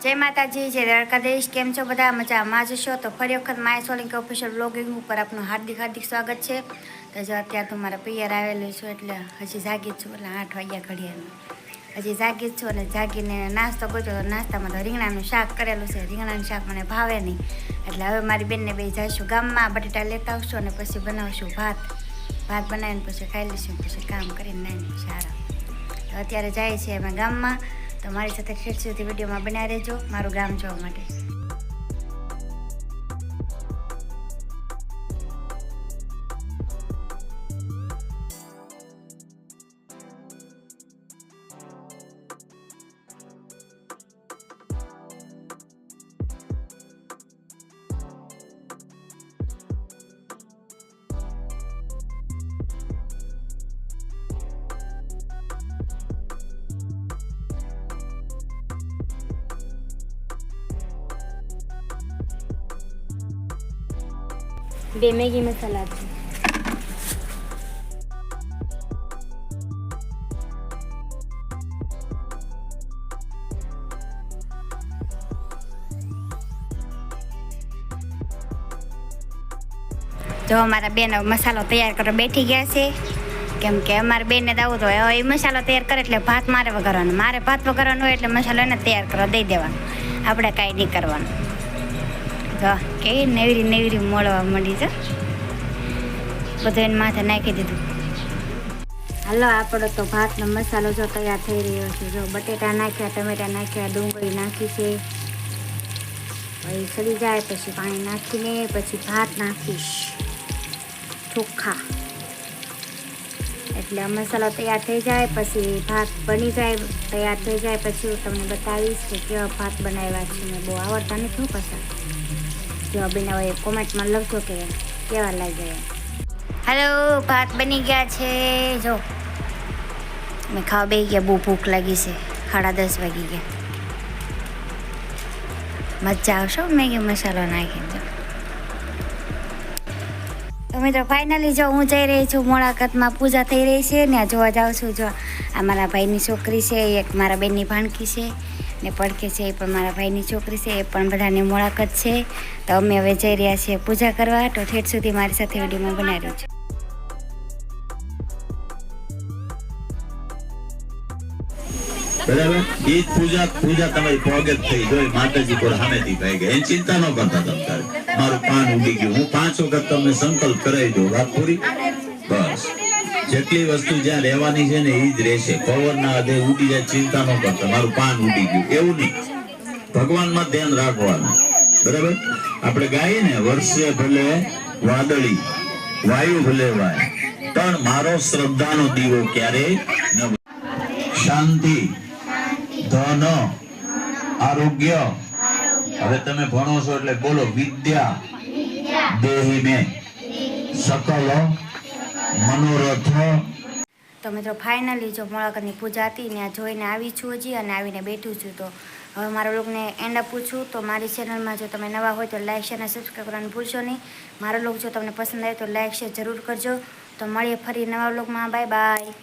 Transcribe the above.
જય માતાજી, જય દ્વારકાધીશ। કેમ છો બધા? મજામાં જ છો? તો ફરી વખત માય સોલંકી ઓફિશિયલ બ્લોગિંગ ઉપર આપનું હાર્દિક સ્વાગત છે। તો જો અત્યારે તો મારા પિયર આવેલું છું એટલે હજી જાગી જ છું, એટલે 8 વાગ્યા ઘડિયાળમાં હજી જાગી જ છું। અને જાગીને નાસ્તો કર્યો તો નાસ્તામાં તો રીંગણાનું શાક કરેલું છે। રીંગણાનું શાક મને ભાવે નહીં એટલે હવે મારી બેનને બે જઈશું ગામમાં, બટેટા લેતા આવશું અને પછી બનાવશું ભાત બનાવીને પછી ખાઈ લઈશું, પછી કામ કરીને નાઈને સારા। તો અત્યારે જાય છે અમે ગામમાં, તો મારી સાથે છેલ્લે સુધી વિડીયોમાં બન્યા રહેજો મારું ગામ જોવા માટે। બે મેગી મસાલા છે। જો અમારા બેન મસાલો તૈયાર કરવા બેઠી ગયા છે, કેમ કે અમારા બેનને દાવું તો હોય એ મસાલો તૈયાર કરે એટલે ભાત મારે વઘારવાનો, મારે ભાત વઘારવાનો હોય એટલે મસાલો એને તૈયાર કરવા દઈ દેવાનો, આપણે કાંઈ નહીં કરવાનું। જો કેવી નેવરી મળવા માંડી છે, બધું એને માથે નાખી દીધું। હાલો આપણો તો ભાતનો મસાલો જો તૈયાર થઈ રહ્યો છે। જો બટેટા નાખ્યા, ટમેટા નાખ્યા, ડુંગળી નાખી છે, પછી સડી જાય પછી પાણી નાખીને પછી ભાત નાખીશ ચોખ્ખા, એટલે મસાલો તૈયાર થઈ જાય પછી ભાત બની જાય, તૈયાર થઈ જાય પછી હું તમને બતાવીશ કે કેવા ભાત બનાવ્યા છે। મેં બહુ આવડતા નથી પાછા, કેવા બનાવો એ કોમેન્ટમાં લખજો કે કેવા લાગ્યા। હાલો ભાત બની ગયા છે, જો મેં ખાવા બેસી ગયા, બહુ ભૂખ લાગી છે, 10:30 વાગી ગયા। મજા આવશે મેગી મસાલો નાખીને। તો મિત્રો ફાઇનલી જો હું જઈ રહી છું મોડાકતમાં, પૂજા થઈ રહી છે ને જોવા જાઉં છું। જો આ મારા ભાઈની છોકરી છે, એક મારા બેનની ભાણકી છે ને પડખે છે એ પણ મારા ભાઈની છોકરી છે, એ પણ બધાની મોડાકત છે। તો અમે હવે જઈ રહ્યા છીએ પૂજા કરવા, તો ઠેઠ સુધી મારી સાથે વિડીયોમાં બનાવી છે। બરાબર, એ પૂજા તમારી ભોગત થઈ જોઈ, માતાજી પર સામેથી ભાઈ ગયા, એની ચિંતા ન કરતા તમ તારે। મારું પાન ઉડી ગયું, હું 5 વખત તમને સંકલ્પ કરાવી દઉં, વાત પૂરી। બસ જેટલી વસ્તુ જ્યાં રહેવાની છે ને એ જ રહેશે, પવનના આધે ઉડી જાય, ચિંતા ન કરતા, મારું પાન ઉડી ગયું એવું નહીં, ભગવાનમાં ધ્યાન રાખવાનું। બરાબર, આપણે ગાઈએ ને વર્ષે ભલે વાદળી, વાયુ ભલે વાય, પણ મારો શ્રદ્ધાનો દીવો ક્યારેય ન, શાંતિ, ધન, આરોગ્ય। હવે તમે ભણો છો એટલે બોલો, વિદ્યા દેહી મેં સકલ મનોરથ। તો મિત્રો ફાઇનલી જો મોડાકતની પૂજા હતી ને આ જોઈને આવી છું હજી, અને આવીને બેઠું છું। તો હવે મારા લોગને એન્ડ આપું છું। તો મારી ચેનલમાં જો તમે નવા હોય તો લાઈક શેર અને સબસ્ક્રાઈબ કરવાનું ભૂલશો નહીં। મારો લોગ જો તમને પસંદ આવે તો લાઈક શેર જરૂર કરજો। તો મળીએ ફરી નવા લોગમાં, બાય બાય।